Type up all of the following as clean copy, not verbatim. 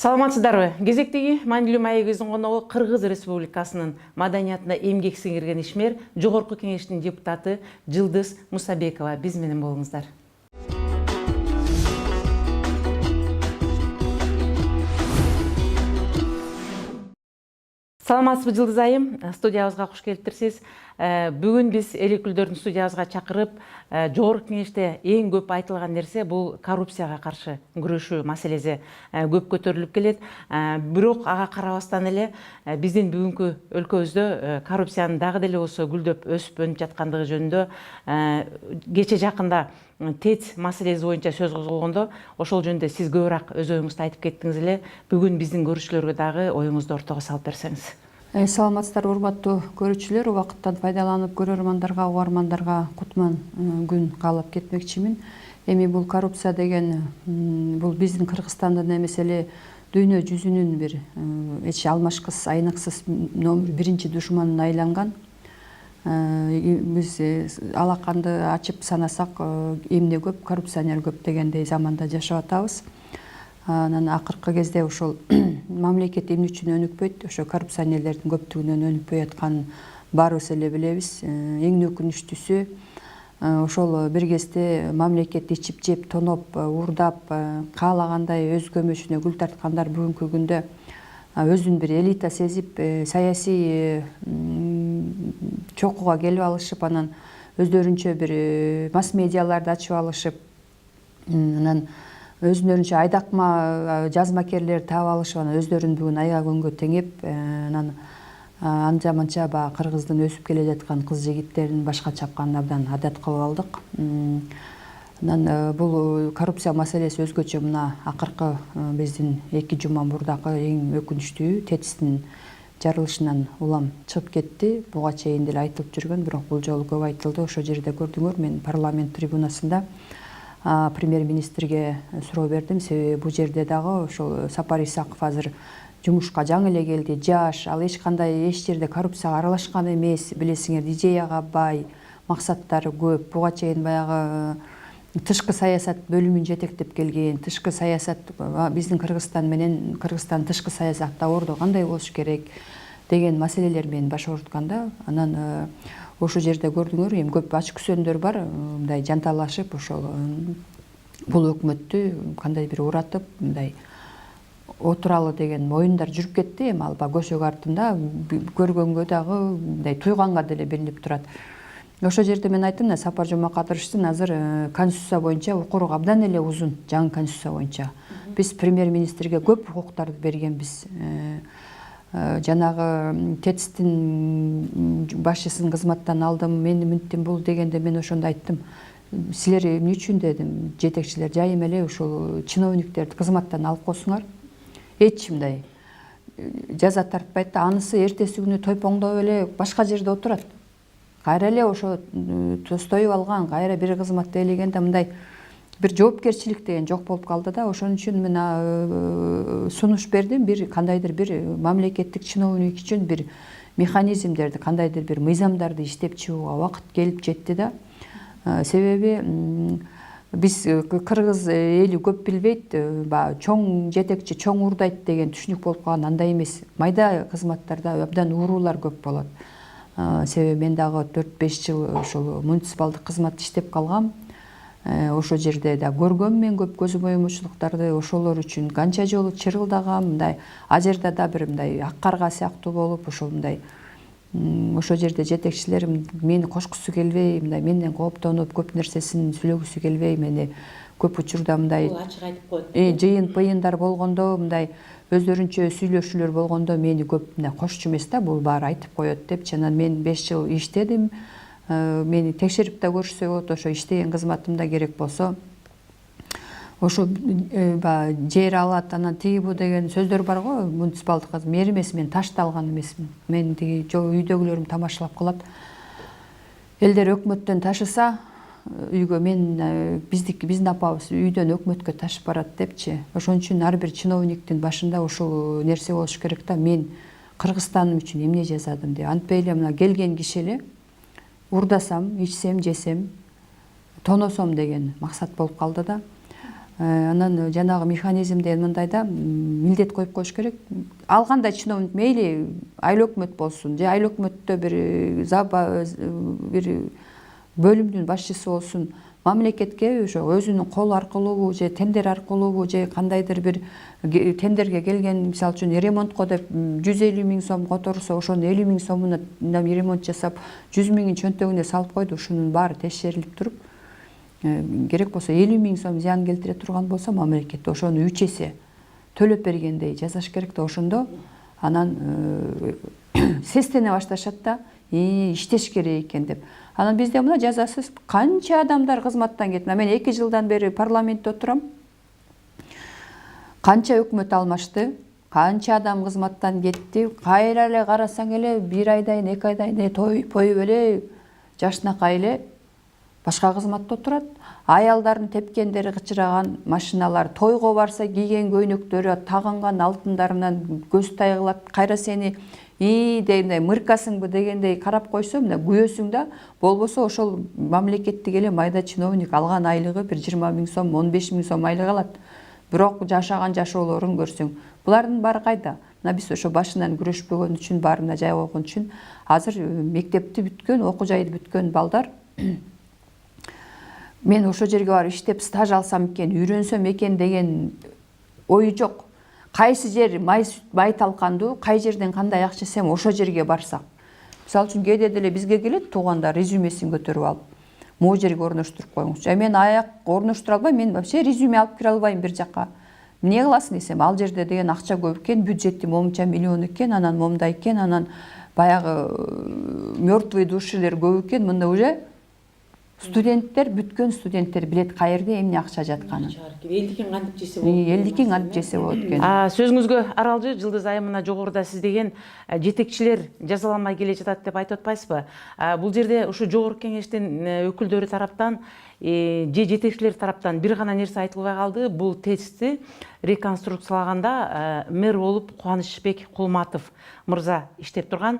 Саламатсыздарбы? Кезектеги маанилүү маегибиздин коногу Кыргыз Республикасынын маданиятына эмгек сиңирген ишмер, Жогорку Кеңештин депутаты Жылдыз Мусабекова. Биз менен болуңуздар. Саламатсызбы Жылдыз айым? Студиябызга куш келиптирсиз. Бүгүн биз эл өкүлдөрүн студиябызга чакырып, Жогорку Кеңеште эң көп айтылган нерсе бул коррупцияга каршы күрөшүү маселеси көп көтөрүлүп келет. Бирок ага карабастан эле биздин бүгүнкү өлкөбүздө коррупциянын дагы деле болсо гүлдөп өсүп өнүп жаткандыгы жөнүндө кече жакында ТЭЦ маселеси боюнча сөз козголгондо ошол жөнүндө сиз көбүрөөк өз оюңузду айтып кеттиңиз эле. Бүгүн биздин көрүүчүлөргө дагы оюңузду ортого салып берсеңиз. Саламатсыздар, урматтуу көрүүчүлөр. Убакыттан пайдаланып көрөрмандарга, угармандарга кутман күн каалап кетмекчимин. Эми бул коррупция деген бул биздин Кыргызстандын эмес эле дүйнө жүзүнүн бир эч алмашкыс, айныксыз номер биринчи душманына айланган. Биз алаканды ачып санасак эмне көп, коррупционер көп дегендей заманда жашап атабыз. Анан акыркы кезде ошол мамлекет эмне үчүн өнүкпөйт, ошо коррупционерлердин көптүгүнөн өнүкпөй атканын баарыбыз эле билебиз. Эң өкүнүчтүүсү ошол бир кезде мамлекет ичип жеп, тоноп, уурдап, каалагандай өз көмөшүнө гүл тарткандар бүгүнкү күндө өзүн бир элита сезип, саясий чокуга келип алышып, анан өздөрүнчө бир масс медиаларды ачып алышып, анан өзүнөрүнчө айдакма жазмакерлер таап алышып, анан өздөрүн бүгүн айга күнгө теңеп, анан анча манча баягы Кыргыздын өсүп келе жаткан кыз жигиттерин башка чапканын абдан адат кылып алдык. Анан бул коррупция маселеси өзгөчө мына акыркы биздин 2 жума мурдакы эң өкүнүчтүүү ТЭЦтин жарылышынан улам чыгып кетти. Буга чейин деле айтылып жүргөн, бирок бул жолу көп айтылды. Ошол жерде көрдүңөр, мен парламент трибунасында премьер-министрге суроо бердим. Себеби бул жерде дагы ошол Сапар Исаков азыр жумушка жаңы эле келди, жаш, ал эч жерде коррупцияга аралашкан эмес, билесиңер, идеяга бай, максаттары көп. Буга чейин баягы тышкы саясат бөлүмүн жетектеп келген, тышкы саясат биздин Кыргызстан менен Кыргызстан тышкы саясатта орду кандай болуш керек деген маселелер менен баш оорутканда, анан ошол жерде көрдүңөр, эми көп ач күсөндөр бар, мындай жанталашып ошол бул өкмөттү кандай бир уратып, мындай отуралы деген оюндар жүрүп кетти. Эми алба көшөгө артында көргөнгө дагы мындай туйганга деле билинип турат. Ошол жерде мен айттым да, Сапар Жомакатовичтин азыр конституция боюнча укугу абдан эле узун, жаңы конституция боюнча. Биз премьер-министрге көп укуктарды бергенбиз. Жанагы ТЭЦтин башчысын кызматтан алдым, мени мүнттим бул дегенде мен ошондо айттым. Силер эмне үчүн дедим, жетекчилер жайым эле ушул чиновниктерди кызматтан алып койсуңар. Эч мындай жаза тартпайт да, анысы эртеси күнү тойпоңдоп эле башка жерде отурат. Кайра эле ошо тостоюп алган, кайра бир кызматты ээлегенде мындай бир жоопкерчилик деген жок болуп калды да. Ошон үчүн мен сунуш бердим, бир кандайдыр бир мамлекеттик чиновник үчүн бир механизмдерди, кандайдыр бир мыйзамдарды иштеп чыгууга убакыт келип жетти да. Себеби биз кыргыз эли көп билбейт, чоң жетекчи чоң уурдайт деген түшүнүк болуп калган, андай эмес. Майда кызматтарда абдан уурулар көп болот. Себеби мен дагы 4-5 жыл ошол муниципалдык кызматты иштеп калгам. Ошол жерде да көргөм мен көп көз боемочулуктарды, ошолор үчүн канча жолу чырылдагам, мындай ажерда да бир мындай ак карга сыяктуу болуп, ошол мындай ошол жерде жетекчилер мени кошкусу келбей, мындай менден кооптонуп, көп нерсесин сүйлөгүсү келбей, мени көп учурда мындай Ачык айтып коет. жыйын-пыйындар болгондо, мындай өздөрүнчө сүйлөшүүлөр болгондо мени көп мындай кошчу эмес да, бул баары айтып коет депчи. Анан мен 5 жыл иштедим. Мени текшерип да көрүшсө болот, ошо иштеген кызматымда керек болсо ошо жер алат, анан тиги бу деген сөздөр бар го, муниципалдык мэр эмес, мен ташты алган эмесмин. Мен тиги үйдөгүлөрүм тамашалап калат. Элдер өкмөттөн ташыса, үйгө мен биздин апабыз үйдөн өкмөткө ташып барат депчи. Ошон үчүн ар бир чиновниктин башында ошол нерсе болуш керек да, мен Кыргызстаным үчүн эмне жасадым деп. Антпей эле мына келген киши эле уурдасам, ичсем, жесем, тоносом деген максат болуп калды да. Анан жанагы механизм деген мындай да, милдет коюп коюш керек. Алганда чиновник мейли айыл өкмөт болсун же айыл өкмөттө бир бөлүмдүн башчысы болсун, мамлекетке ошо өзүнүн кол аркылуубу же тендер аркылуубу же кандайдыр бир тендерге келген, мисалы үчүн ремонтко деп 150 000 сом которсо, ошонун 50 000 сомуна ремонт жасап 100 000 чөнтөгүнө салып койду. Ушунун баары текшерилип туруп, керек болсо 50 000 сом зыян келтире турган болсо мамлекет ошону 3 эсе төлөп бергендей жасаш керек да. Ошондо анан сестене башташат да, иштеш керек экен деп. Анан бизде мына жазасыз канча адамдар кызматтан кетти. Мен 2 жылдан бери парламентте отурам. Канча өкмөт алмашты, канча адам кызматтан кетти. Кайра эле карасаң эле 1 айдан 2 айдан тоюп эле жашынакай эле башка кызматта отурат. Аялдардын тепкендери кычыраган машиналар, тойго барса кийген көйнөктөрү, тагынган алтындарынан көз тайгылат. Кайра сени дегендей мыркасыңбы дегендей карап койсо, мына күйөсүң да, болбосо ошол мамлекеттик эле майда чиновник алган айлыгы бир 20 000 сом, 15 000 сом айлык алат. Бирок жашаган жашоолорун көрсөң, булардын баары кайда? Мына биз ошо башынан күрөшпөгөн үчүн, баарына жай койгон үчүн азыр мектепти бүткөн, окуу жайды бүткөн балдар мен ошо жерге барып иштеп стаж алсам экен, үйрөнсөм экен деген ою жок. Кайсы жер май талкандуу, кай жерден кандай акча жесем ошо жерге барсак. Мисалы үчүн кээде деле бизге келет туугандар резюмесин көтөрүп алып, могу жерге орноштуруп коюңузчу. Мен аяк орноштура албайм, мен вообще резюме алып кире албайм бир жака. Эмне кыласың десем, ал жерде деген акча көп экен, бюджети момунча миллион экен, анан момундай экен, анан баягы мертвый душилер көп экен. Мында уже студенттер, бүткөн студенттер билет каерде эмне акча жатканын. Элдикин кантип жесе болот. Элдикин кантип жесе болот экен. Сөзүңүзгө Аралжы, Жылдыз айымына жогоруда сиз деген жетекчилер жазаланмай келе жатат деп айтып атпайсызбы? Бул жерде ушу жогорку кеңештин өкүлдөрү тараптан же жетекчилер тараптан бир гана нерсе айтылбай калды. Бул тестти реконструкциялаганда мэр болуп Кубанычбек Кулматов мырза иштеп турган.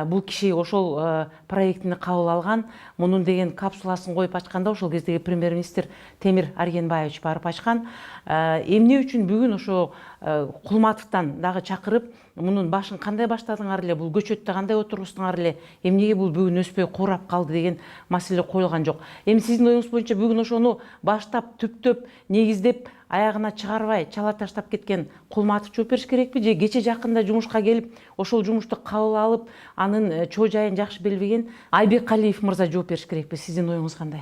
Бул киши ошол проектини кабыл алган. Мунун деген капсуласын коюп ачканда ошол кездеги премьер-министр Темир Аргенбаевич барып ачкан. Эмне үчүн бүгүн ошо Кулматовдон дагы чакырып, мунун башын кандай баштадыңар эле, бул көчөттө кандай отургуздуңар эле, эмнеге бул бүгүн өспөй курап калды деген маселе коюлган жок. Эми сиздин оюңуз боюнча бүгүн ошону баштап, түптөп, негиздеп, аягына чыгарбай чала таштап кеткен Кулматов жооп бериш керекпи, же кече жакында жумушка келип, ошол жумушту кабыл алып, анын чоо жайын жакшы билбеген Айбекалиев мырза жооп бериш керекпи? Сиздин оюңуз кандай?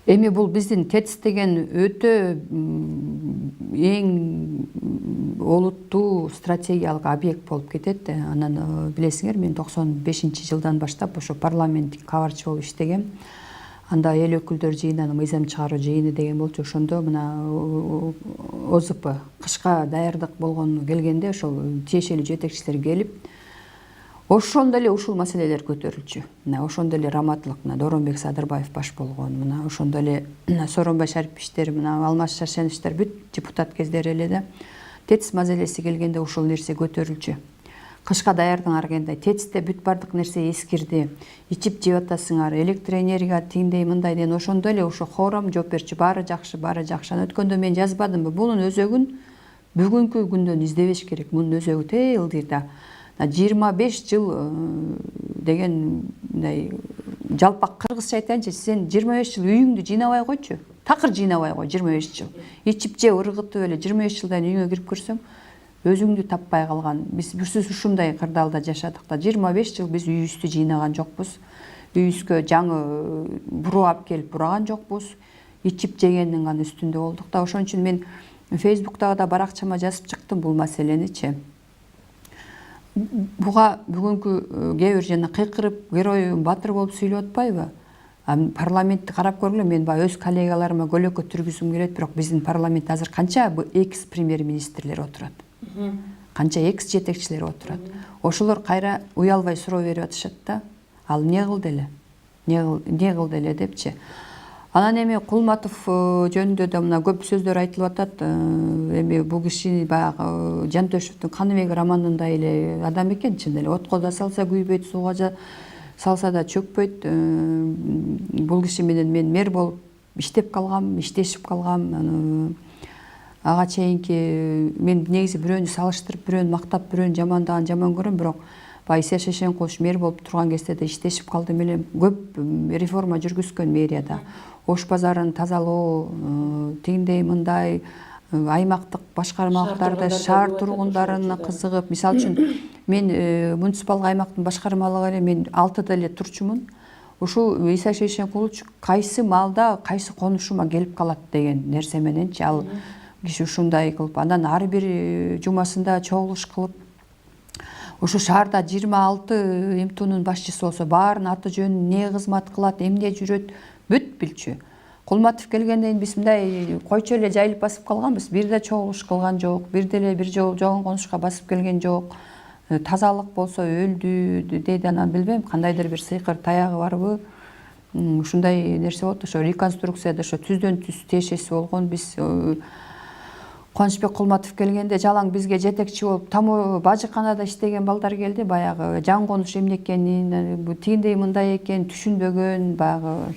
Эми бул биздин ТЭЦ деген өтө эң олуттуу стратегиялык объект болуп кетет. Анан билесиңер, мен 95-жылдан баштап ошо парламенттик кабарчы болуп иштегем. Анда эл өкүлдөр жыйынынан мыйзам чыгаруу жыйыны деген болчу. Ошондо мына ОЗП кышка даярдык болгону келгенде ошол тиешелүү жетекчилер келип, ошондо эле ушул маселелер көтөрүлчү. Мына ошондо эле Раматлык, мына Доронбек Садырбаев баш болгон, мына ошондо эле Сооронбай Шариповичтер, мына Алмаз Шаршеновичтер бүт депутат кездери эле да ТЭЦ маселеси келгенде ушул нерсе көтөрүлчү. Кышка даярдыңар дегенде ТЭЦте бүт бардык нерсе эскирди. Ичип жеп атасыңар, электроэнергия тиңдей мындай деген ошондо эле ошо хором жооп берчү. Баары жакшы, баары жакшы. Өткөндө мен жазбадымбы? Бунун өзөгүн бүгүнкү күндөн издебеш керек. Мунун өзөгү те ылдыйда. 25 жыл деген мындай жалпак кыргызча айтайынчы, сен 25 жыл үйүңдү жыйнабай койчу. Такыр жыйнабай кой 25 жыл. Ичип жеп ыргытып эле 25 жылдан үйүңө кирип көрсөң, өзүңдү таппай калган. Биз ушундай кырдаалда жашадык да. 25 жыл биз үйүбүздү жыйнаган жокпуз. Үйүбүзгө жаңы буруу алып келип бураган жокпуз. Ичип жегендин гана үстүндө болдук да. Ошон үчүн мен Фейсбуктагы да баракчама жазып чыктым бул маселеничи. Буга бүгүнкү кээ бир жана кыйкырып, герой батыр болуп сүйлөп атпайбы? Парламентти карап көргүлө, мен өз коллегаларыма көлөкө түргүзүм келет, бирок биздин парламентте азыр канча экс премьер-министрлер отурат? Канча экс жетекчилер отурат? Ошолор кайра уялбай суроо берип атышат да. Ал эмне кылды эле? Эмне кылды эле депчи. Анан эми Кулматов жөнүндө да мына көп сөздөр айтылып атат. Эми бул киши баягы Жантөшевдүн Каныбек романындай эле адам экен, чын эле. Отко да салса күйбөйт, сууга салса да чөкпөйт. Бул киши менен мен мэр болуп иштеп калгам, иштешип калгам. Ага чейинки мен негизи бирөөнү салыштырып, бирөөнү мактап, бирөөнү жамандаган жаман көрөм, бирок баягы Исия Шешенкулович мэр болуп турган кезде да иштешип калдым эле. Көп реформа жүргүзгөн мэрияда. Ош базарын тазалоо, тигиндей мындай аймактык башкармалыктарда шаар тургундарына кызыгып, мисалы үчүн мен муниципалдык аймактын башкармалыгы эле мен 6-да эле турчумун. Ушул Исия Шешенкулович кайсы маалда кайсы конушума келип калат деген нерсе мененчи ал киши ушундай кылып, андан ар бир жумасында чогулуш кылып, ушу шаарда 26 МТУнун башчысы болсо баарынын аты жөнүн, эмне кызмат кылат, эмне жүрөт бүт билчү. Кулматов келгенден кийин биз мындай койчу эле жайылып басып калганбыз. Бир да чогулуш кылган жок, бир деле бир жолу жогон конушка басып келген жок. Тазалык болсо өлдү дейт, анан билбейм кандайдыр бир сыйкыр таягы барбы. Ушундай нерсе болот. Ошо реконструкцияда ошо түздөн түз тиешеси болгон. Биз Кубанычбек Кулматов келгенде жалаң бизге жетекчи болуп, там бажыканада иштеген балдар келди, баягы жан конуш эмне экенин, тигиндей мындай экен түшүнбөгөн, баягы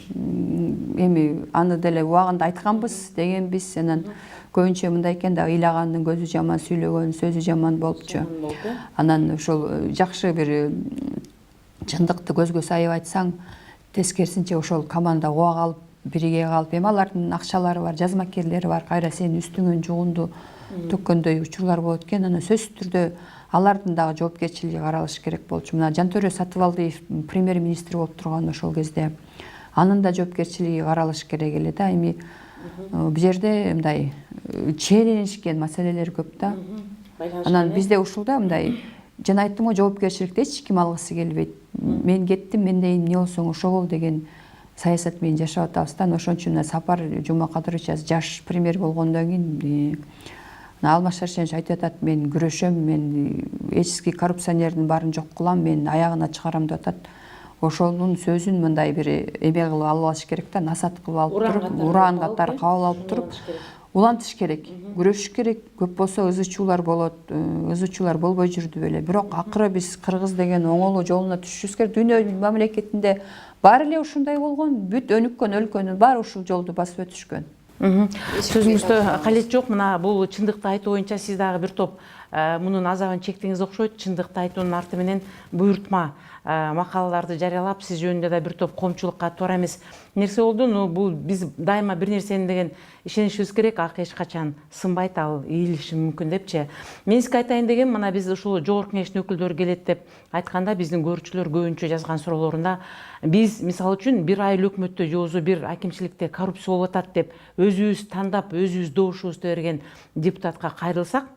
эми аны деле убагында айтканбыз дегенбиз. Анан көбүнчө мындай экен да, ыйлагандын көзү жаман, сүйлөгөн сөзү жаман болупчу. Анан ошол жакшы бир чындыкты көзгө сайып айтсаң, тескерисинче ошол команда уга калып, бириге калып, эми алардын акчалары бар, жазмакерлери бар, кайра сенин үстүңөн жугунду төккөндөй учурлар болот экен. Анан сөзсүз түрдө алардын дагы жоопкерчилиги каралыш керек болчу. Мына Жантөрө Сатыбалдиев премьер-министр болуп турган ошол кезде анын да жоопкерчилиги каралыш керек эле да. Эми бул жерде мындай чиеленишкен маселелер көп да. Анан бизде ушул да мындай, жана айттым го, жоопкерчиликти эч ким алгысы келбейт. Мен кеттим, мендей эмне болсоң ошо бол деген саясат менен жашап атабыз да. Ошон үчүн Сапар Жумакадырович жаш премьер болгондон кийин Алмаз Шаршенович айтып атат, мен күрөшөм, мен эчки коррупционердин баарын жок кылам, мен аягына чыгарам деп атат. Ошонун сөзүн мындай бир эме кылып алып алыш керек да, насаат кылып алып туруп, уран катары кабыл алып туруп, улантыш керек, күрөшүш керек. Көп болсо ызы-чуулар болот, ызы-чуулар болбой жүрдү беле. Бирок акыры биз кыргыз деген оңолуу жолуна түшүшүбүз керек. Дүйнө мамлекетинде баары эле ушундай болгон, бүт өнүккөн өлкөнүн баары ушул жолду басып өтүшкөн. Сөзүңүздө калет жок. Мына бул чындыкты айтуу боюнча сиз дагы бир топ мунун азабын чектиңиз окшойт. Чындыкты айтуунун арты менен буйртма макалаларды жарыялап, сиз жөнүндө да бир топ коомчулукка туура эмес нерсе болду. Бул биз дайыма бир нерсени деген ишенишибиз керек. Ак эч качан сынбайт, ал ийилиши мүмкүн депчи. Мен сизге айтайын дегем, мына биз ушул жогорку кеңештин өкүлдөрү келет деп айтканда, биздин көрүүчүлөр көбүнчө жазган суроолорунда биз мисалы үчүн бир айыл өкмөттө же болбосо бир акимчиликте коррупция болуп атат деп өзүбүз тандап, өзүбүз добушубузду берген депутатка кайрылсак,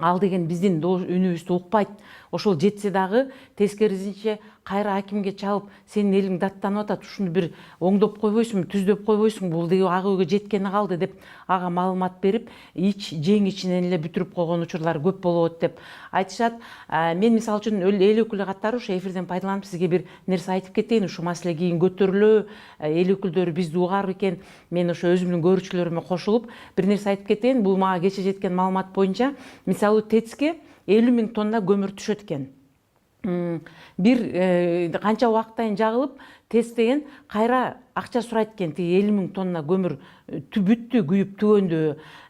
ал деген биздин үнүбүздү укпайт. Ошол жетсе дагы тескерисинче кайра акимге чалып, сенин элиң даттанып атат, ушуну бир оңдоп койбойсуңбу, түздөп койбойсуңбу, бул деги ак үйгө жеткени калды деп ага маалымат берип, жең ичинен эле бүтүрүп койгон учурлар көп болот деп айтышат. Мен мисалы үчүн эл өкүлү катары ушу эфирден пайдаланып сизге бир нерсе айтып кетейин. Ушу маселе кийин көтөрүлө, эл өкүлдөрү бизди угар экен. Мен ошо өзүмдүн көрүүчүлөрүмө кошулуп бир нерсе айтып кетейин. Бул мага кече жеткен маалымат боюнча, мисалы ТЭЦке 50.000 тонна көмүр түшөт экен. Бир канча убакыттан жагылып, ТЭЦ деген кайра акча сурайт экен. Тиги 50.000 тонна көмүр бүттү, күйүп түгөндү,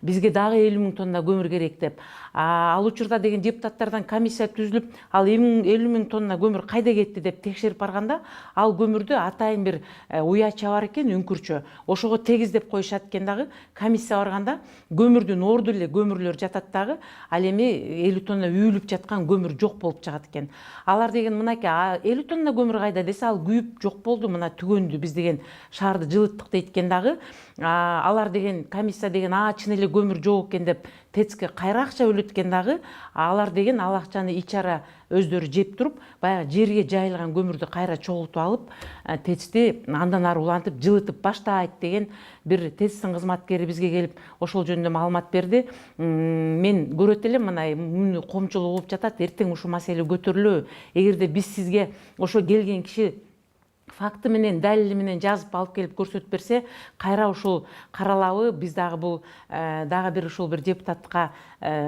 бизге дагы 50.000 тонна көмүр керек деп. Ал учурда деген депутаттардан комиссия түзүлүп, ал 50.000 тонна көмүр кайда кетти деп текшерип барганда, ал көмүрдү атайын бир уяча бар экен, үңкүрчө. Ошого тегиз деп коюшат экен дагы. Комиссия барганда көмүрдүн орду эле көмүрлөр жатат дагы, ал эми 50 тонна үйүлүп жаткан көмүр жок болуп чыгат экен. Алар деген мынакей, 50 тонна көмүр кайда десе, ал күйүп жок болду, мына түгөндү, биз деген шаарды жылыттык дейт экен дагы. Алар деген комиссия деген чын эле көмүр жок экен деп ТЭЦке кайра акча бөлөт экен дагы. Алар деген ал акчаны ичара өздөрү жеп туруп, баягы жерге жайылган көмүрдү кайра чогултуп алып, ТЭЦти андан ары улантып, жылытып баштайт деген бир ТЭЦтин кызматкери бизге келип ошол жөнүндө маалымат берди. Мен көрөт элем, мына коомчулук угуп жатат, эртең ушул маселе көтөрүлөбү? Эгерде биз сизге ошо келген киши факты менен далили менен жазып алып келип көрсөтүп берсе, кайра ушул каралабы, биз дагы бул дагы бир ушул бир депутатка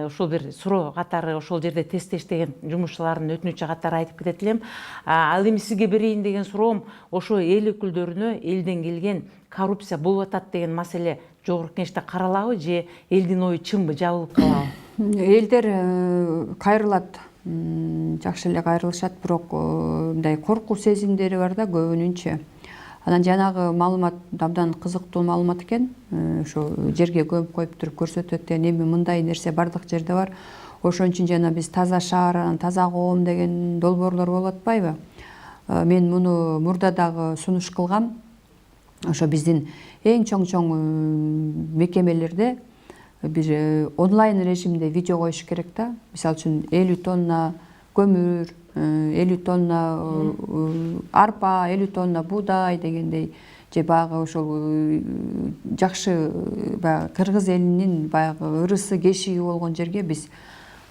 ушул бир суроо катары ошол жерде тесттеш деген жумушчулардын өтүнүчү катары айтып кетет элем. Ал эми сизге берейин деген суроом, ошо эл өкүлдөрүнө элден келген коррупция болуп атат деген маселе жогорку кеңеште каралабы же элдин ою чынбы, жабылып калабы? Элдер кайрылат, жакшы эле кайрылышат, бирок мындай коркуу сезимдери бар да көбүнүнчө. Анан жанагы маалымат абдан кызыктуу маалымат экен. Ошо жерге көмүп коюп туруп көрсөтөт деген, эми мындай нерсе бардык жерде бар. Ошон үчүн жана биз таза шаар, таза коом деген долбоорлор болуп атпайбы? Мен муну мурда дагы сунуш кылгам. Ошо биздин эң чоң мекемелерде бир онлайн режимде видео коюш керек да. Мисалы үчүн 50 тонна көмүр, 50 тонна арпа, 50 тонна буудай дегендей, же баягы ошол жакшы баягы кыргыз элинин баягы ырысы кешиги болгон жерге биз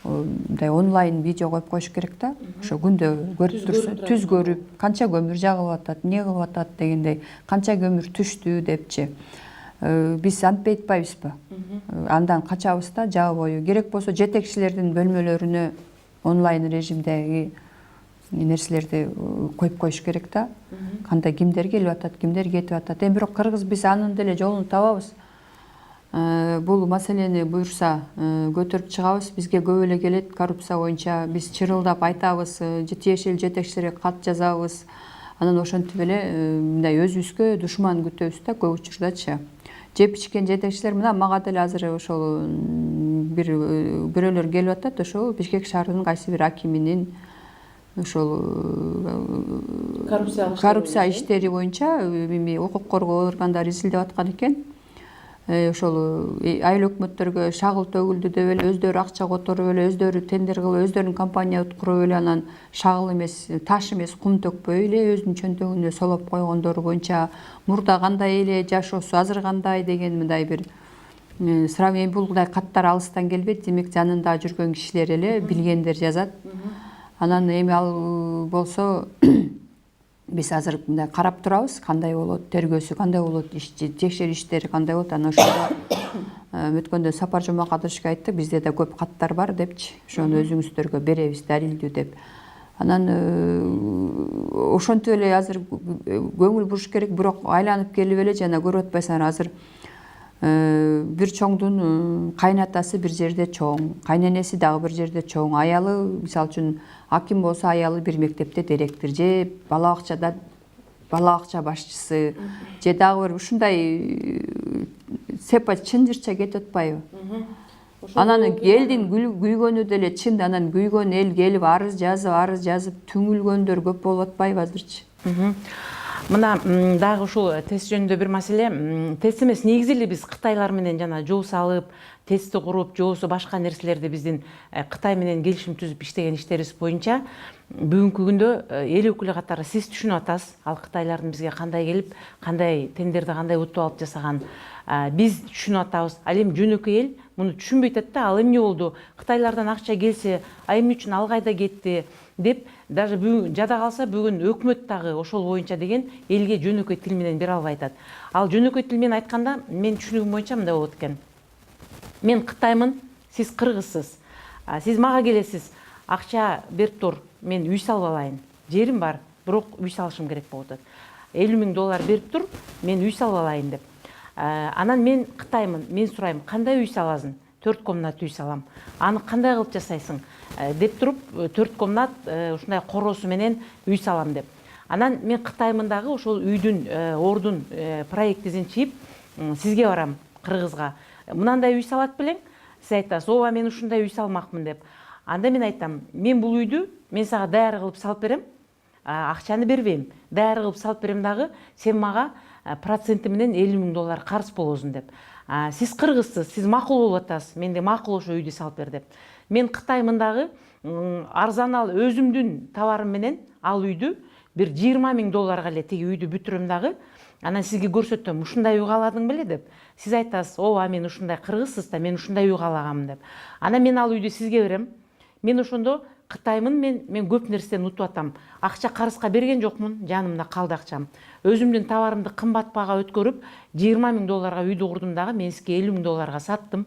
мындай онлайн видео коюп коюш керек да. Ошо күндө көрүп турса, түз көрүп, канча көмүр жагылып атат, эмне кылып атат дегендей, канча көмүр түштү депчи. Биз антпай атпайбызбы? Андан качабыз да жабы бою. Керек болсо жетекчилердин бөлмөлөрүнө онлайн режимдеги нерселерди коюп коюш керек да. Кандай кимдер келип атат, кимдер кетип атат. Эми бирок кыргыз биз анын деле жолун табабыз. Бул маселени буюрса көтөрүп чыгабыз. Бизге көп эле келет коррупция боюнча. Биз чырылдап айтабыз, тиешелүү жетекчилерге кат жазабыз. Анан ошентип эле мындай өзүбүзгө душман күтөбүз да көп учурдачы. Жеп ичкен жетекчилер мына мага деле азыр ошол бирөөлөр келип атат, ошол Бишкек шаарынын кайсы бир акиминин ошол коррупция иштери боюнча укук коргоо органдары изилдеп аткан экен. Ошол айыл өкмөттөргө шагыл төгүлдү деп эле өздөрү акча которуп эле, өздөрү тендер кылып, өздөрүнүн компания куруп эле, анан шагыл эмес, таш эмес, кум төкпөй эле өзүнүн чөнтөгүнө солоп койгондору боюнча мурда кандай эле жашоосу, азыр кандай деген мындай бир сравнение. Булдай каттар алыстан келбейт, демек жанында жүргөн кишилер эле билгендер жазат. Анан эми ал болсо биз азыр мындай карап турабыз, кандай болот, тергөөсү кандай болот, текшерүү иштери кандай болот. Анан ошондо өткөндө Сапар Жомакадыровичке айттык, бизде да көп каттар бар депчи, ошону өзүңүздөргө беребиз далилдүү деп. Анан ошентип эле азыр көңүл буруш керек, бирок айланып келип эле жана көрүп атпайсыңар, азыр бир чоңдун кайнатасы бир жерде чоң, кайненеси дагы бир жерде чоң, аялы мисалы үчүн аким болсо аялы бир мектепте директор, же бала бакчада бала бакча башчысы, же дагы бир ушундай сепа чынжырча кетип атпайбы? Анан элдин күйгөнү деле чын, анан күйгөн эл келип арыз жазып түңүлгөндөр көп болуп атпайбы азырчы? Мына дагы ушул тест жөнүндө бир маселе. Тест эмес, негизи эле биз кытайлар менен жана жол салып, тестти куруп, же болбосо башка нерселерди биздин Кытай менен келишим түзүп иштеген иштерибиз боюнча бүгүнкү күндө эл өкүлү катары сиз түшүнүп атасыз, ал кытайлардын бизге кандай келип, кандай тендерди кандай утуп алып жасаган. Биз түшүнүп атабыз. Ал эми жөнөкөй эл муну түшүнбөй атат да. Ал эмне болду? Кытайлардан акча келсе, эмне үчүн ал кайда кетти деп, даже бүгүн жада калса бүгүн өкмөт дагы ошол боюнча деген элге жөнөкөй тил менен бере албай атат. Ал жөнөкөй тил менен айтканда, мен түшүнүгүм боюнча мындай болот экен. Мен Кытаймын, сиз кыргызсыз. Сиз мага келесиз, акча берип тур, мен үй салып алайын. Жерим бар, бирок үй салышым керек болуп атат. $50,000 берип тур, мен үй салып алайын деп. Анан мен Кытаймын, мен сурайм, кандай үй саласың? 4 комнат үй салам. Аны кандай кылып жасайсың? Деп туруп 4 комнат ушундай коросу менен үй салам деп. Анан мен Кытаймын дагы ошол үйдүн ордун проектисин чийип сизге барам, кыргызга. Мынандай үй салат белең? Сиз айтасыз, ооба мен ушундай үй салмакмын деп. Анда мен айтам, мен бул үйдү мен сага даяр кылып салып берем. Акчаны бербейм. Даяр кылып салып берем дагы, сен мага проценти менен $50,000 карыз болосуң деп. Сиз кыргызсыз, сиз макул болуп атасыз, менде макул ошо үйдү салып бер деп. Мен Кытаймын дагы арзанал өзүмдүн товарым менен ал үйдү бир $20,000 эле тиги үйдү бүтүрөм дагы. Анан сизге көрсөтөм, ушундай үй кааладың беле деп. Сиз айтасыз, ооба мен ушундай кыргызсыз да, мен ушундай үй каалагам деп. Анан мен ал үйдү сизге берем. Мен ошондо Кытаймын мен көп нерседен утуп атам. Акча карызга берген жокмун, жанымда калды акчам. Өзүмдүн товарымды кымбат баага өткөрүп, $20,000 үйдү курдум дагы, мен сизге $50,000 саттым.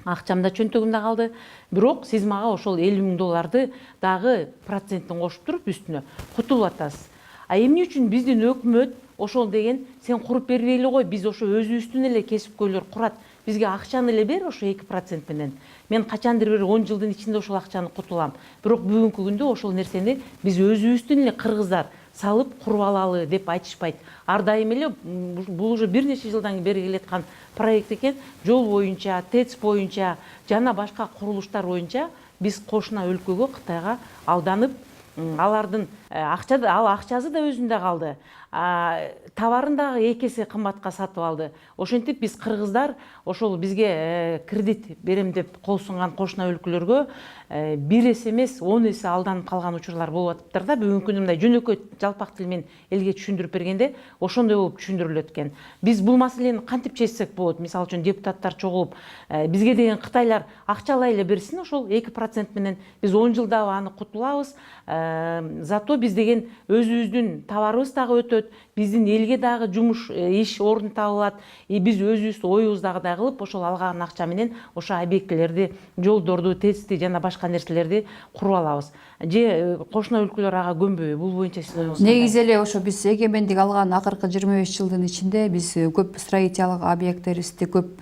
Акчам да чөнтөгүмдө калды. Бирок сиз мага ошол $50,000 дагы процентин кошуп туруп үстүнө кутулуп атасыз. А эмне үчүн биздин өкмөт ошол деген сен куруп бербей эле кой, биз ошо өзүбүздүн эле кесипкөйлөр курат. Бизге акчаны эле бер ошо 2% менен. Мен качандыр бир 10 жылдын ичинде ошол акчаны кутулам. Бирок бүгүнкү күндө ошол нерсени биз өзүбүздүн эле кыргыздар салып куруп алалы деп айтышпайт. Ар дайым эле бул уже бир нече жылдан бери келаткан проект экен. Жол боюнча, ТЭЦ боюнча жана башка курулуштар боюнча биз кошуна өлкөгө, Кытайга алданып, алардын акчасы да өзүндө калды. Товарын дагы 2 эсе кымбатка сатып алды. Ошентип биз кыргыздар ошол бизге кредит берем деп кол сунган кошуна өлкөлөргө 1 эсе эмес 10 эсе алданып калган учурлар болуп атыптыр да. Бүгүнкү күндө мындай жөнөкөй жалпак тил менен элге түшүндүрүп бергенде ошондой болуп түшүндүрүлөт экен. Биз бул маселени кантип чечсек болот? Мисалы үчүн депутаттар чогулуп, бизге деген Кытайлар акчалай эле берсин ошол 2% менен биз 10 жылда аны кутулабыз. Зато биз деген өзүбүздүн товарыбыз дагы өтөт, биздин элге дагы жумуш, иш орун табылат. Биз өзүбүз оюбузду да кылып, ошол алган акча менен ошо объектилерди, жолдорду, ТЭЦти жана башка нерселерди куруп алабыз. Же кошуна өлкөлөр ага көнбөйбү? Бул боюнча сиз оюңуз кандай? Негизи эле ошо биз эгемендик алган акыркы 25 жылдын ичинде биз көп строительдик объекттерибизди, көп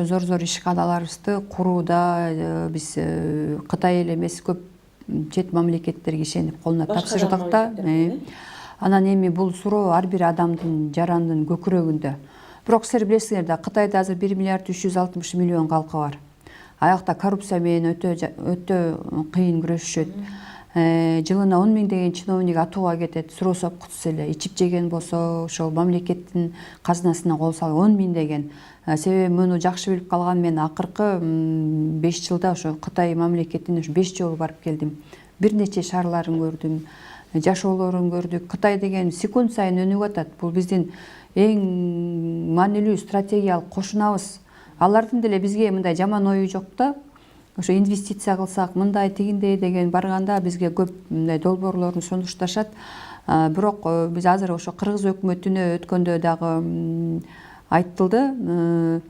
зор ишканаларыбызды курууда биз Кытай эле эмес, көп чет мамлекеттерге ишенип колуна тапшырдык да. Анан эми бул суроо ар бир адамдын жарандын көкүрөгүндө. Бирок силер билесиңер да, Кытайда азыр 1,360,000,000 калкы бар. Аякта коррупция менен өтө кыйын күрөшүшөт. Жылына 10 000 деген чиновник атууга кетет, суроо сопкутсуз эле. Ичип жеген болсо, ошол мамлекеттин казынасына кол салып 10 000 деген. Себеби муну жакшы билип калган, мен акыркы 5 жылда ошо Кытай мамлекетине 5 жолу барып келдим. Бир нече шаарларын көрдүм, жашоолорун көрдүк. Кытай деген секунд сайын өнүгүп атат. Бул биздин эң маанилүү стратегиялык кошунабыз. Алардын деле бизге мындай жаман ою жок да. Ошо инвестиция кылсак, мындай тигиндей деген барганда бизге көп мындай долбоорлорун сунушташат. Бирок биз азыр ошо кыргыз өкмөтүнө өткөндө дагы айтылды.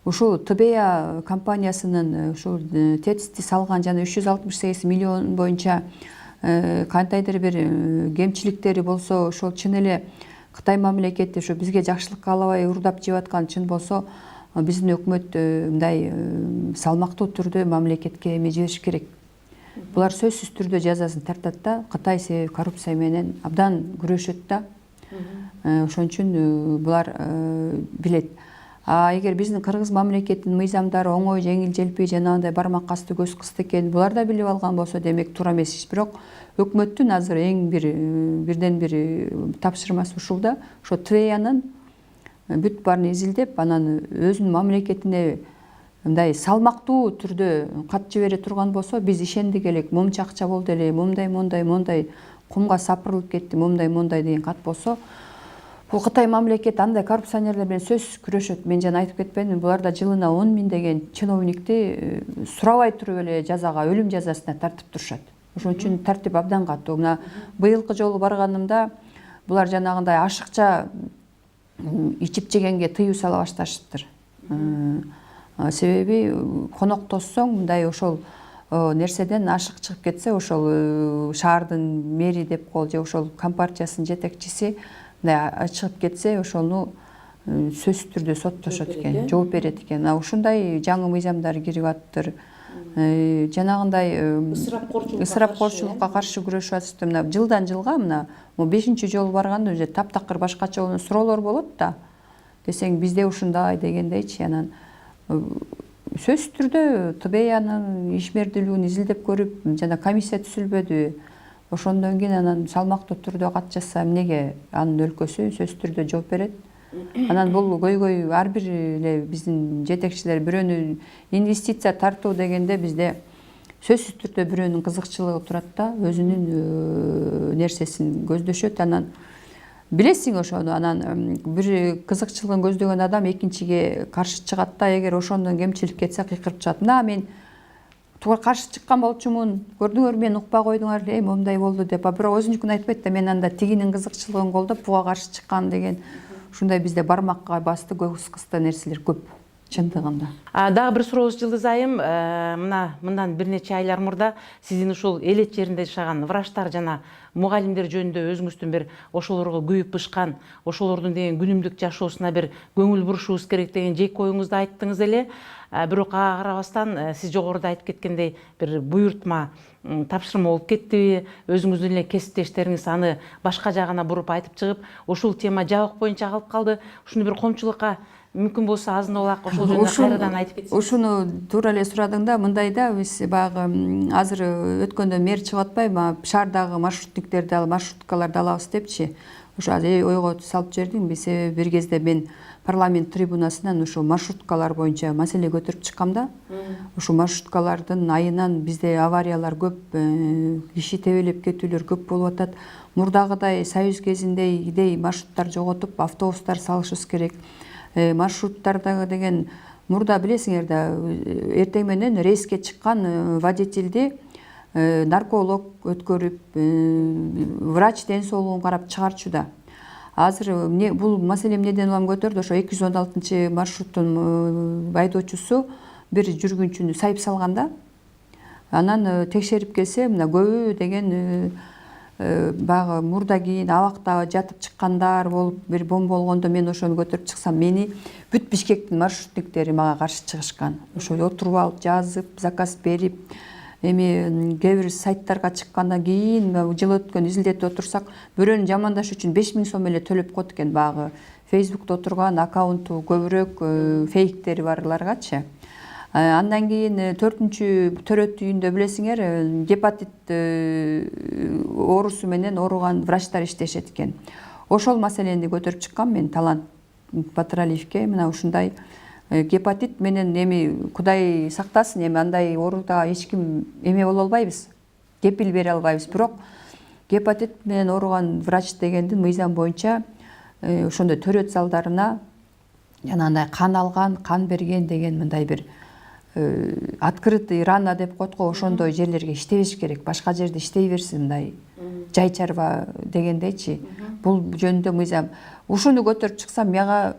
Ушул ТБЯ компаниясынын ушул ТЭЦти салган жана 368 миллион боюнча кандайдыр бир кемчиликтери болсо, ошол чын эле Кытай мамлекети ошо бизге жакшылык каалабай урдап жеп аткан чын болсо, биздин өкмөт мындай салмактуу түрдө мамлекетке эме жибериш керек. Булар сөзсүз түрдө жазасын тартат да. Кытай себеби коррупция менен абдан күрөшөт да. Ошон үчүн булар билет. Эгер биздин кыргыз мамлекетинин мыйзамдары оңой, жеңил желпи жанагындай бармак асты, көз кысты экен, булар да билип алган болсо, демек туура эмес иш. Бирок өкмөттүн азыр эң бирден бир тапшырмасы ушул да. Ошо ТВЯнын бүт баарын изилдеп, анан өзүнүн мамлекетине мындай салмактуу түрдө кат жибере турган болсо, биз ишендик элек, момчу акча болду эле, мондай кумга сапырылып кетти, мондай деген кат болсо, бул Кытай мамлекети андай коррупционерлер менен сөзсүз күрөшөт. Мен жана айтып кетпедимби, булар да жылына 10 000 деген чиновникти сурабай туруп эле жазага, өлүм жазасына тартып турушат. Ошон үчүн тартип абдан катуу. Мына быйылкы жолу барганымда булар жанагындай ашыкча ичип жегенге тыюу сала башташыптыр. Себеби конок тоссоң, мындай ошол нерседен ашык чыгып кетсе, ошол шаардын мэри деп кол же ошол компартиясынын жетекчиси мындай чыгып кетсе, ошону сөзсүз түрдө соттошот экен, жооп берет экен. Ушундай жаңы мыйзамдар кирип атыптыр. Жанагындай ысырапкорчулукка каршы күрөшүп атышты. Мына жылдан жылга, мына 5-чи жолу барганда уже таптакыр башкача суроолор болот да. Десең бизде ушундай дегендейчи, анан сөзсүз түрдө ТБЯнын ишмердүүлүгүн изилдеп көрүп, жана комиссия түзүлбөдү. Ошондон кийин анан салмактуу түрдө кат жазса, эмнеге анын өлкөсү сөзсүз түрдө жооп берет. Анан бул көйгөй ар бир эле биздин жетекчилер бирөөнү инвестиция тартуу дегенде бизде сөзсүз түрдө бирөөнүн кызыкчылыгы турат да, өзүнүн нерсесин көздөшөт. Анан билесиң ошону, анан бир кызыкчылыгын көздөгөн адам экинчиге каршы чыгат да, эгер ошондон кемчилик кетсе кыйкырып чыгат. Мына мен туга каршы чыккан болчумун. Көрдүңөр, мен укпай койдуңар эле, момундай болду деп. Бирок өзүнүкүн айтпайт да, мен анда тигинин кызыкчылыгын колдоп буга каршы чыккан деген ушундай бизде бармакка басты көз кыста нерселер көп чындыгында. Дагы бир сурообуз Жылдыз айым, мындан бир нече айлар мурда сиздин ушул элет жеринде жашаган врачтар жана мугалимдер жөнүндө өзүңүздүн бир ошолорго күйүп бышкан, ошолордун деген күнүмдүк жашоосуна бир көңүл бурушубуз керек деген жеке оюңузду айттыңыз эле. Бирок ага карабастан сиз жогоруда айтып кеткендей бир буйртма тапшырма болуп кеттиби, өзүңүздүн эле кесиптештериңиз аны башка жагына буруп айтып чыгып, ушул тема жабык боюнча калып калды. Ушуну бир коомчулукка мүмкүн болсо азын олак ошол жөнүндө кайрадан айтып кетсеңиз. Ушуну туура эле сурадың да, мындай да, биз баягы азыр өткөндө мэр чыгып атпайбы, шаардагы маршрутниктерди алып, маршруткаларды алабыз депчи. Ошо ойго салып жибердиңби? Себеби бир кезде мен парламент трибунасынан ушул маршруткалар боюнча маселе көтөрүп чыккам да. Ушул маршруткалардын айынан бизде авариялар көп, киши тебелеп кетүүлөр көп болуп атат. Мурдагыдай союз кезиндей маршруттар жоготуп, автобустар салышыбыз керек. Маршруттардагы деген мурда билесиңер да, эртең менен рейске чыккан водительди нарколог өткөрүп, врач ден соолугун карап чыгарчу да. Азыр бул маселе эмнеден улам көтөрдү? Ошо 216 маршруттун айдоочусу бир жүргүнчүнү сайып салган да. Анан текшерип келсе, мына көбү деген баягы мурда кийин абакта жатып чыккандар болуп, бир бомба болгондо мен ошону көтөрүп чыксам, мени бүт Бишкектин маршрутниктери мага каршы чыгышкан. Ошо отуруп алып, жазып, заказ берип, эми кээ бир сайттарга чыккандан кийин жыл өткөн изилдетип отурсак, бирөөнү жамандаш үчүн 5000 сом эле төлөп коет экен. Багы Facebook'та отурган аккаунту көбүрөөк фейктери барларгачы. Андан кийин 4-чү төрөт үйүндө билесиңер, гепатит оорусу менен ооруган врачтар иштешет экен. Ошол маселени көтөрүп чыккам мен Талант Батыралиевке. Мына ушундай гепатит менен эми Кудай сактасын, эми андай ооруда эч ким эме боло албайбыз, кепил бере албайбыз. Бирок гепатит менен ооруган врач дегендин мыйзам боюнча ошондой төрөт залдарына жанагындай кан алган, кан берген деген мындай бир открытый рана деп коет го, ошондой жерлерге иштебеш керек. Башка жерде иштей берсин, мындай жай чарба дегендейчи. Бул жөнүндө мыйзам. Ушуну көтөрүп чыксам, мага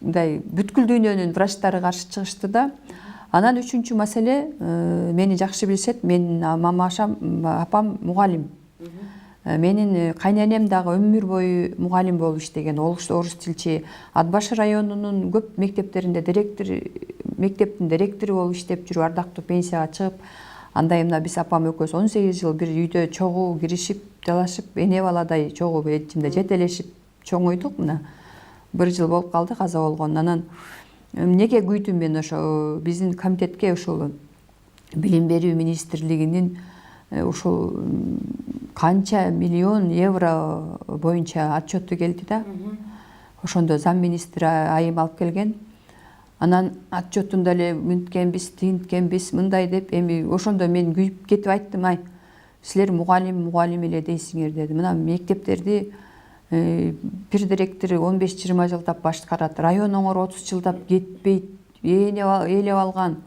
мындай бүткүл дүйнөнүн врачтары каршы чыгышты да. Анан 3-чү маселе, мени жакшы билишет, менин апам мугалим. Менин кайненем дагы өмүр бою мугалим болуп иштеген, орус тилчи. Атбаш районунун көп мектептеринде мектептин директору болуп иштеп жүрүп, ардактуу пенсияга чыгып, андай мына биз апам экөөбүз 18 жыл бир үйдө чогуу киришип, талашып, эне баладай чогуу этимде жетелешип чоңойдук. Мына 1 жыл болуп калды каза болгон. Анан эмнеге күйдүм мен? Ошо биздин комитетке ошол билим берүү министрлигинин ушул канча миллион евро боюнча отчету келди да. Ошондо зам министр айым алып келген. Анан отчетунда эле мынткенбиз, тинткенбиз, мындай деп, эми ошондо мен күйүп кетип айттым: ай, силер мугалим эле дейсиңер деди. Мына мектептерди бир директор 15-20 жылдап башкарат, район оңор 30 жылдап кетпейт, ээлеп алган.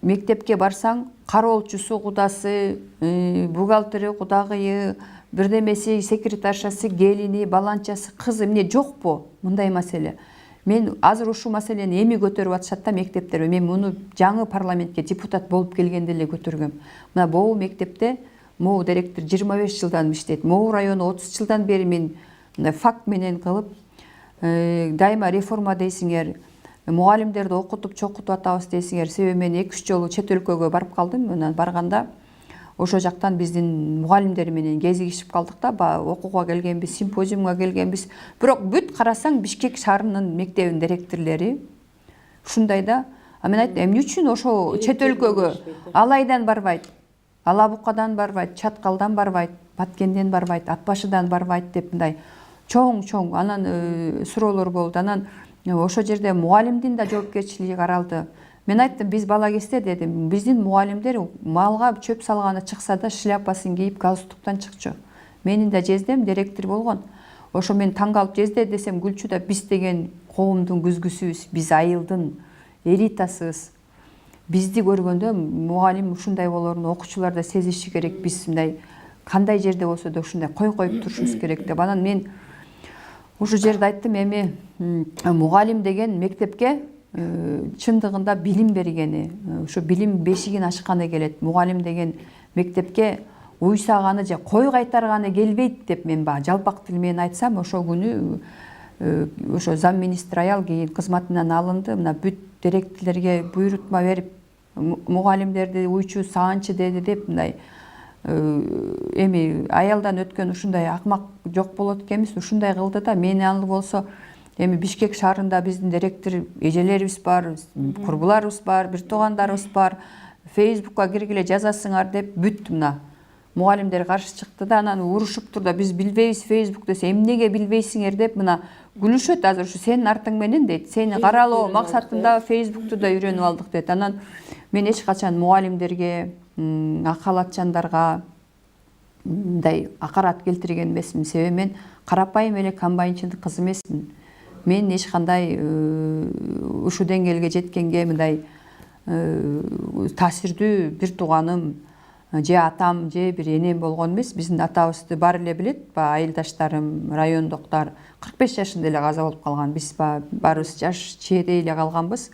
Мектепке барсаң, кароолчусу кудасы, бухгалтери кудагыйы, бирдемеси, секретаршасы, келини, баланчасы, кызы, эмне жокпу мындай маселе? Мен азыр ушул маселени эми көтөрүп атышат да мектептерде. Мен муну жаңы парламентке депутат болуп келгенде эле көтөргөм. Мына могу мектепте могу директор 25 жылдан иштейт. Могу району 30 жылдан бери мен факт менен кылып, дайыма реформа дейсиңер, мугалимдерди окутуп, чокутуп атабыз дейсиңер. Себеби мен 2-3 жолу чет өлкөгө барып калдым. Мына барганда ошо жактан биздин мугалимдер менен кезигишип калдык да, окууга келгенбиз, симпозиумга келгенбиз. Бирок бүт карасаң Бишкек шаарынын мектебинин директорлори ушундай да. Мен айттым, эмне үчүн ошо чет өлкөгө Алайдан барбайт, Алабукадан барбайт, Чаткалдан барбайт, Баткенден барбайт, Атбашыдан барбайт деп мындай чоң анан суроолор болду. Анан ошо жерде мугалимдин да жоопкерчилиги каралды. Мен айттым, биз бала кезде дедим, биздин мугалимдер малга чөп салганы чыкса да шляпасын кийип галстуктан чыкчу. Менин да жездем директор болгон. Ошо мен таң калып, жезде десем күлчү да, биз деген коомдун күзгүсүбүз, биз айылдын элитасыбыз. бизди көргөндө мугалим ушундай болоорун окуучулар да сезиши керек. Биз мындай кандай жерде болсо да ушундай коюп турушубуз керек деп. Анан мен ушу жерде айттым, эми мугалим деген мектепке чындыгында билим бергени, ушу билим бешигин ачканы келет. Мугалим деген мектепке уйсаганы же кой кайтарганы келбейт деп мен баягы жалпак тил менен айтсам, ошол күнү ошо зам министр аял кийин кызматынан алынды. Мына бүт директорлерге буйрутма берип, мугалимдерди уйчу саанчы деди деп, мындай эми аялдан өткөн ушундай акмак жок болот экенбиз, ушундай кылды да. Мени аны болсо эми Бишкек шаарында биздин директор эжелерибиз бар, курбуларыбыз бар, бир туугандарыбыз бар. Фейсбукка киргиле жазасыңар деп бүт мына мугалимдер каршы чыкты да, анан урушуптур да, биз билбейбиз Фейсбук десе, эмнеге билбейсиңер деп мына күлүшөт азыр, ушу сенин артың менен дейт. Сени каралоо максатында Фейсбукту да үйрөнүп алдык дейт. Анан мен эч качан мугалимдерге, акалатчандарга мындай акарат келтирген эмесмин. Себеби мен карапайым эле комбайнчылык кыз эмесмин. Мен эч кандай ушу деңгээлге жеткенге мындай таасирдүү бир тууганым же атам же бир энем болгон эмес. Биздин атабызды баары эле билет. Айылдаштарым, райондуктар 45 жашында эле каза болуп калган. Биз баарыбыз жаш чээдей эле калганбыз.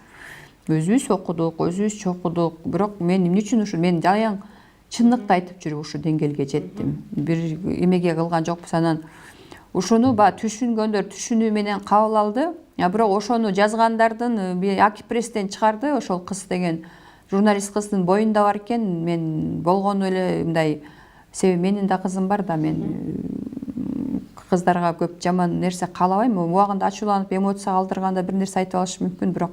Өзүбүз окудук, өзүбүз чокудук. Бирок мен эмне үчүн ушу мен жаяң чындыкты айтып жүрүп ушу деңгээлге жеттим. Бир эмеге кылган жокпуз. Анан ушуну түшүнгөндөр түшүнүү менен кабыл алды. Бирок ошону жазгандардын Акипресстен чыгарды. Ошол кыз деген журналист кыздын боюнда бар экен. Мен болгону эле мындай, себеби менин да кызым бар да, мен кыздарга көп жаман нерсе каалабайм. Убагында ачууланып, эмоция калтырганда бир нерсе айтып алышы мүмкүн, бирок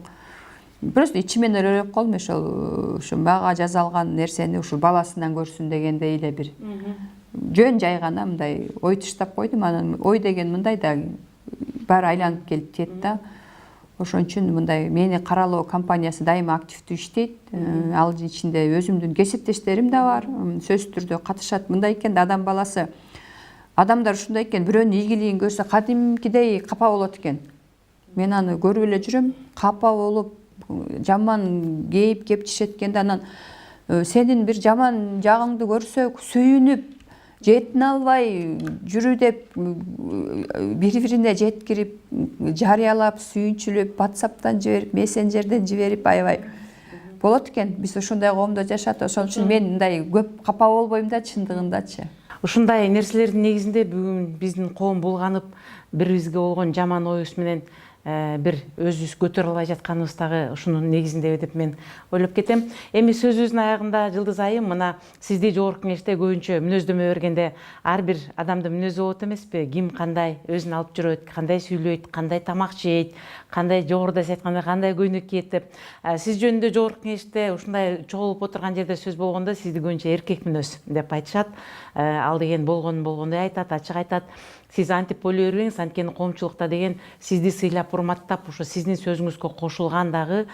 просто ичимен элеп калдым. Ошо мага жазалган нерсени ушу баласынан көрсүн дегендей эле бир жөн жай гана мындай ой таштап койдум. Анан ой деген мындай да баары айланып келип тиет да. Ошон үчүн мындай мени каралоо компаниясы дайыма активдүү иштейт. Ал ичинде өзүмдүн кесиптештерим да бар, сөзсүз түрдө катышат. Мындай экен да, адам баласы, адамдар ушундай экен, бирөөнүн ийгилигин көрсө кадимкидей капа болот экен. Мен аны көрүп эле жүрөм, капа болуп, жаман кейип кептишет экен да. Анан сенин бир жаман жагыңды көрсөк сүйүнүп, жетін албай жүрү деп бири-бирине жеткирип, жарыялап, сүйүнчүлөп, WhatsApp'тан жиберип, мессенджерден жиберип, аябай болот экен. Биз ошондой коомдо жашат. Ошон үчүн мен мындай көп капа болбойм да, чындыгындачы. Ушундай нерселердин негизинде бүгүн биздин коом булганып, бирибизге болгон жаман оюбуз менен бир өзүбүз көтөрө албай жатканыбыз дагы ушунун негизинде деп мен ойлоп кетем. Эми сөзүбүздүн аягында Жылдыз айым, мына сизди жогорку кеңеште көбүнчө мүнөздөмө бергенде ар бир адамдын мүнөзү болот эмеспи? Ким кандай өзүн алып жүрөт, кандай сүйлөйт, кандай тамак жейт, кандай жогоруда сиз айткандай кандай көйнөк кийет деп. Сиз жөнүндө жогорку кеңеште ушундай чогулуп отурган жерде сөз болгондо сизди көбүнчө эркек мүнөз деп айтышат. Ал деген болгондой айтат, ачык айтат. Сиз антип ойлой бербеңиз, анткени коомчулукта деген сизди сыйлап, урматтап, ушу сиздин сөзүңүзгө кошулган дагы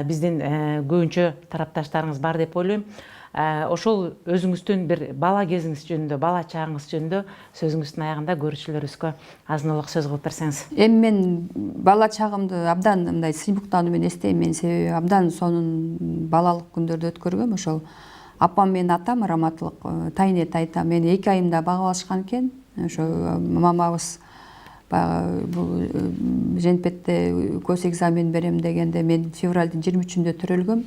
биздин көбүнчө тарапташтарыңыз бар деп ойлойм. Ошол өзүңүздүн бир бала кезиңиз жөнүндө, бала чагыңыз жөнүндө сөзүңүздүн аягында көрүүчүлөрүбүзгө азын-олук сөз кылып берсеңиз. Эми мен бала чагымды абдан мындай сыймыктануу менен эстейм. Мен себеби абдан сонун балалык күндөрдү өткөргөм. Ошол апам менен атам, раматылык Тайне тайта мени 2 айымда багып алышкан экен. Ошо мамабыз бул Женпетте көз экзамен берем дегенде мен февралдын 23-үндө төрөлгөм.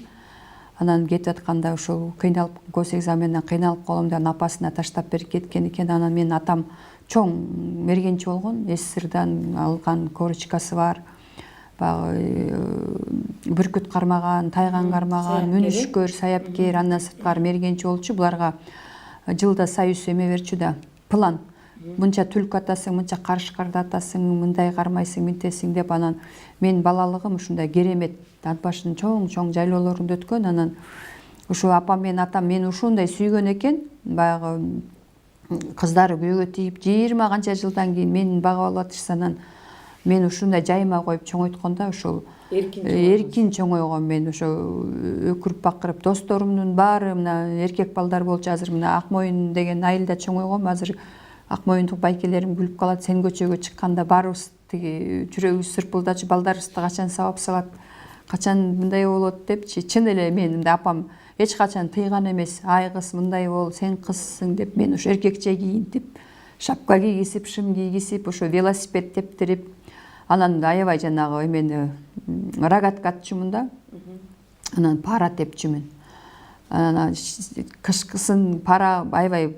Анан кетип атканда ошол кыйналып, көз экзаменден кыйналып калам деп апасына таштап берип кеткен экен. Анан менин атам чоң мергенчи болгон, СССРдан алган корочкасы бар. Баягы бүркүт кармаган, тайган кармаган, мүнүшкөр, саяпкер, андан сырткары мергенчи болчу. Буларга жылда союз эме берчү да, план. Мынча түлк атасың, мынча карышкарды атасың, мындай кармайсың, мынтесиң деп. Анан мен балалыгым ушундай керемет ат башынын чоң жайлоолорунда өткөн. Анан ушу апам менен атам мени ушундай сүйгөн экен. Баягы кыздары күйөөгө тийип 20 канча жылдан кийин мени багып алып атышса, анан мен ушундай жайыма коюп чоңойткондо ошол эркин чоңойгом. Мен ошо өкүрүп бакырып, досторумдун баары мына эркек балдар болчу. Азыр мына Акмоюн деген айылда чоңойгом. Азыр Акмоюндук байкелерим күлүп калат. Сен көчөгө чыкканда баарыбыз тиги жүрөгүбүз сырпылдачу, балдарыбызды качан сабап салат, качан мындай болот депчи. Чын эле мен мындай апам эч качан тыйган эмес. Ай кыз мындай бол, сен кызсың деп мен ошо эркекче кийинтип, шапка кийгизип, шым кийгизип, ошо велосипед тептирип, анан аябай жанагы эмени рогатка атчумун да. Анан пара тепчүмүн. Анан кышкысын пара аябай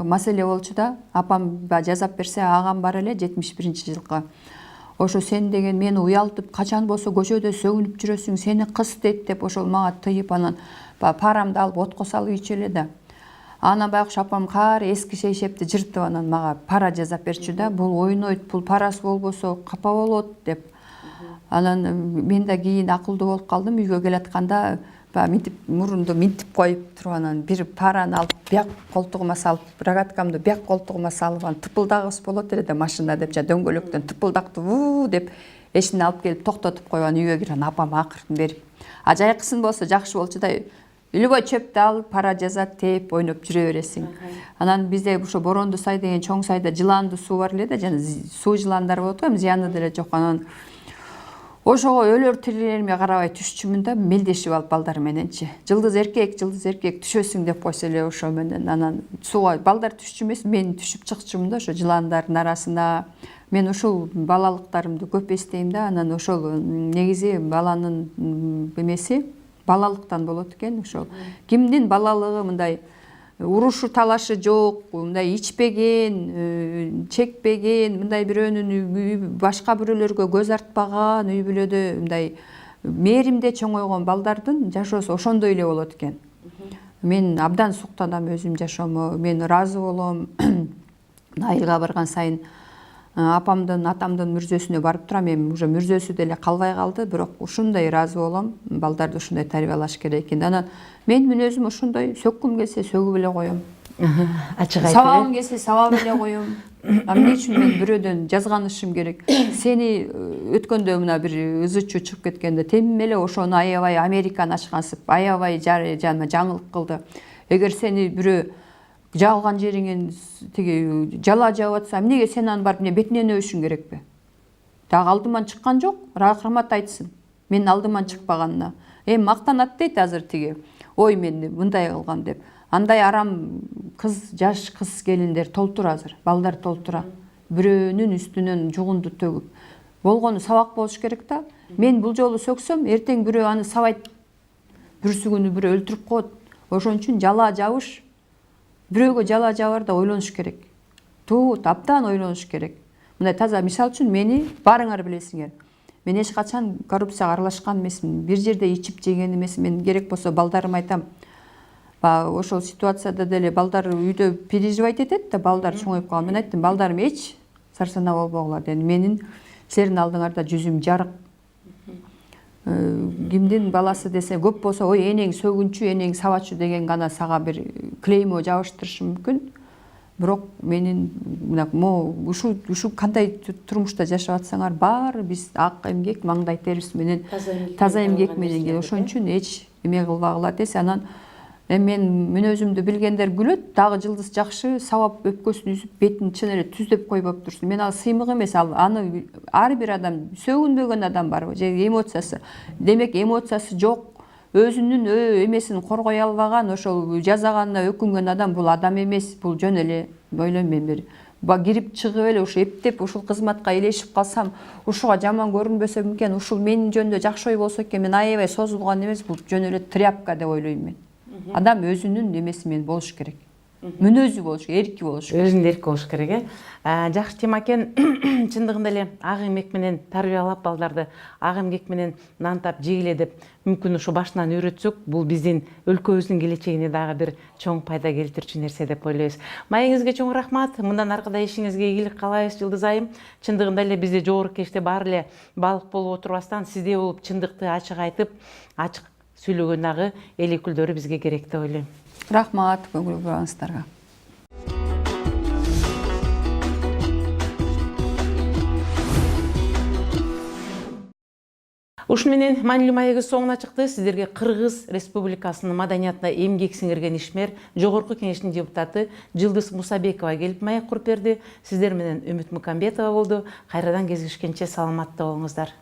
маселе болчу да. Апам жазап берсе, агам бар эле 71-жылкы. Ошо сен деген мени уялтып, качан болсо көчөдө сөгүнүп жүрөсүң, сени кыз дейт деп ошол мага тыйып, анан парамды алып отко салып ичү эле да. Анан байкуш апам кар эски шейшепти жыртып анан мага пара жазап берчү да. Бул ойнойт, бул парасы болбосо капа болот деп. Анан мен да кийин акылдуу болуп калдым. Үйгө келатканда мынтип мурунду минтип коюп туруп, анан бир параны алып бияк колтугума салып, рогаткамды бияк колтугума салып, анан тыпылдагыс болот эле да машина деп, дөңгөлөктөн тыпылдакты вуу деп эшине алып келип токтотуп коюп, анан үйгө кирип, апам акыртын берип. А жайкысын болсо жакшы болчу да. Любой чөптү алып, пара жазат, тээп, ойноп жүрө бересиң. Анан бизде ошо Боронду сай деген чоң сайда жыландуу суу бар эле да, жана суу жыландар болот го, зыяны деле жок. Анан ошого өлөр тирилериме карабай түшчүмүн да, мелдешип алып балдар мененчи. Жылдыз эркек түшөсүң деп койсо эле ошо менен. Анан сууга балдар түшчү эмес, мен түшүп чыкчумун да ошо жыландардын арасына. Мен ушул балалыктарымды көп эстейм да. Анан ошол негизи баланын эмеси балалыктан болот экен. Ошол кимдин балалыгы мындай урушу талашы жок, мындай ичпеген, чекпеген, мындай бирөөнүн башка бирөөлөргө көз артпаган, үй бүлөдө мындай мээримде чоңойгон балдардын жашоосу ошондой эле болот экен. Мен абдан суктанам өзүм жашоомо. Мен ыраазы болом. Айылга барган сайын апамдын, атамдын мүрзөсүнө барып турам. Эми уже мүрзөсү деле калбай калды, бирок ушундай ыраазы болом. Балдарды ушундай тарбиялаш керек экен. Анан мен мүнөзүм ошондой, сөккүм келсе сөгүп эле коем. Ачык айтып. Сабагым келсе сабап эле коем. Эмне үчүн мен бирөөдөн жазганышым керек? Сени өткөндө мына бир ызычуу чыгып кеткенде темим эле ошону аябай Американы ачкансып, аябай жаңылык кылды. Эгер сени бирөө жаалган жериңен тиги жала жаап атса, эмнеге сен аны барып бетинен өбүшүң керекпи? Дагы алдыман чыккан жок, рахмат айтсын. Менин алдыман чыкпаганына. Эми мактанат дейт азыр тиги. Ой, мен мындай кылгам деп. Андай арам кыз, жаш кыз келиндер толтур азыр. Балдар толтура. Бирөөнүн үстүнөн жугунду төгүп. Болгону сабак болуш керек да. Мен бул жолу сөксөм, эртең бирөө аны сабайт. Бүрсүгүнү бирөө өлтүрүп коет. Ошон үчүн жала жабыш. Бирөөгө жала жабарда ойлонуш керек. Тут абдан ойлонуш керек. Мындай таза мисал үчүн мени баарыңар билесиңер. Мен эч качан коррупцияга аралашкан эмесмин. Бир жерде ичип жеген эмесмин. Мен керек болсо балдарыма айтам. Ошол ситуацияда деле балдар үйдө переживать этет да, балдар чоңоюп калган. Мен айттым, балдарым эч сарсана болбогула dedi. Менин силердин алдыңарда жүзүм жарык. Кимдин баласы десе көп болсо, ой энең сөгүнчү, энең сабачу деген гана сага бир клеймо жабыштырышы мүмкүн. Бирок менин ушу кандай турмушта жашап атсаңар, баары биз ак эмгек, маңдай терибиз менен, таза эмгек менен, ошон үчүн эч эме кылбагыла десе. Анан мен мүнөзүмдү билгендер күлөт, дагы жылдыз жакшы сабап өпкөсүн үзүп, бетин чын эле түздөп койбоп турсун. Мен ал сыймык эмес, аны ар бир адам сөгүнбөгөн адам барбы, же эмоциясы. Демек эмоциясы жок, өзүнүн эмесин коргой албаган, ошол жазаганына өкүнгөн адам бул адам эмес, бул жөн эле ойлойм мен бир. Кирип чыгып эле ушу эптеп ушул кызматка элешип калсам, ушуга жаман көрүнбөсө экен, ушул менин жөнүндө жакшы ой болсо экен, мен аябай созулган эмес, бул жөн эле тряпка деп ойлойм мен. Адам өзүнүн эмеси менен болуш керек. Мүнөзү болуш керек, эрки болуш керек. Өзүндө эрки болуш керек, Жакшы тема экен. Чындыгында эле ак эмгек менен тарбиялап балдарды, ак эмгек менен нан таап жегиле деп мүмкүн ушу башынан үйрөтсөк, бул биздин өлкөбүздүн келечегине дагы бир чоң пайда келтирчү нерсе деп ойлойбуз. Маегиңизге чоң рахмат. Мындан аркада ишиңизге ийгилик каалайбыз, Жылдыз айым. Чындыгында эле бизде жогорку кечте баары эле балык болуп отурбастан сиздей болуп чындыкты ачык айтып, ачык сүйлөгөн дагы эл өкүлдөрү бизге керек деп ойлойм. Рахмат көңүл бурганыңыздарга. Ушун менен маанилүү маегибиз соңуна чыкты. Сиздерге Кыргыз Республикасынын маданиятына эмгек сиңирген ишмер, Жогорку Кеңештин депутаты Жылдыз Мусабекова келип маек куруп берди. Сиздер менен Үмүт Мукамбетова болду. Кайрадан кездешкенче саламатта болуңуздар.